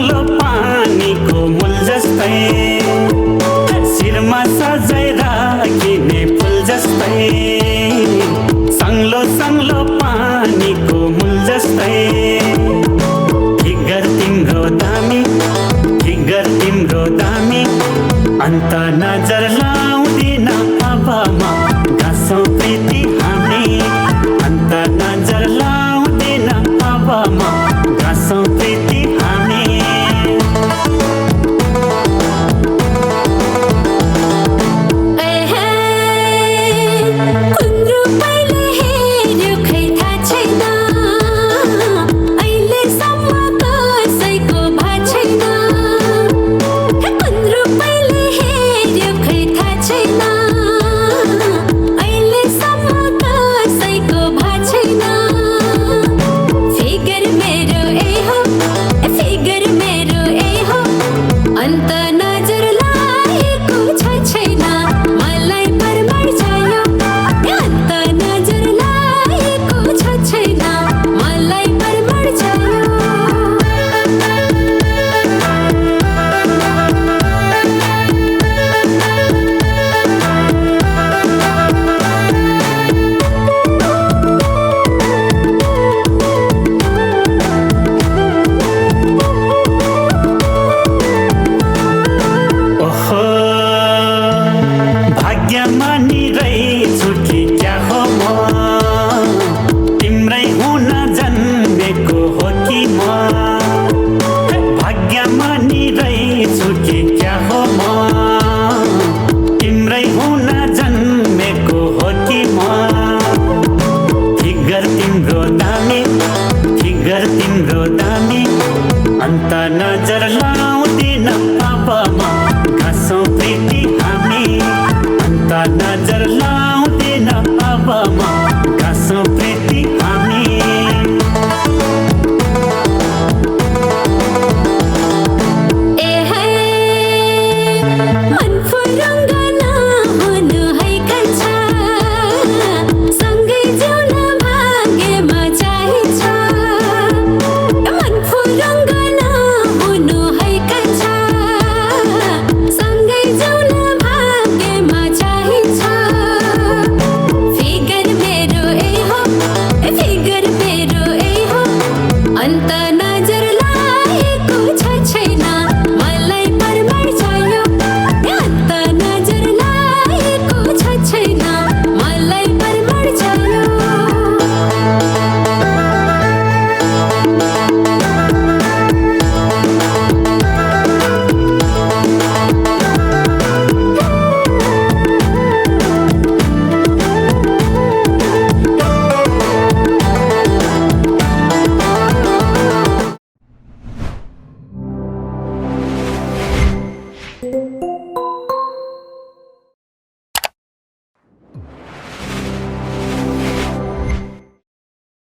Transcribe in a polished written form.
सङ्लो पानीको मूल जस्तै, शिरमा सजाइ राखिने फुल जस्तै, सङ्लो सङ्लो पानीको मूल जस्तै। फिगर तिम्रो दामी, फिगर तिम्रो दामी, अन्त नजर लाउँदिन अब म गाँसौँ प्रीति हामी, अन्त नजर लाउँदिन अब म गाँसौँ प्रीति हामी। भाग्यमानी रहेछु कि क्या हो म, तिम्रै हुन जन्मेको हो कि म। भाग्यमानी रहेछु कि क्या हो म, तिम्रै हुन जन्मेको हो कि म। फिगर तिम्रो दामी, फिगर तिम्रो दामी, अन्त नजर लाउँदिन अब म गाँसौँ प्रीति हामी, अन्त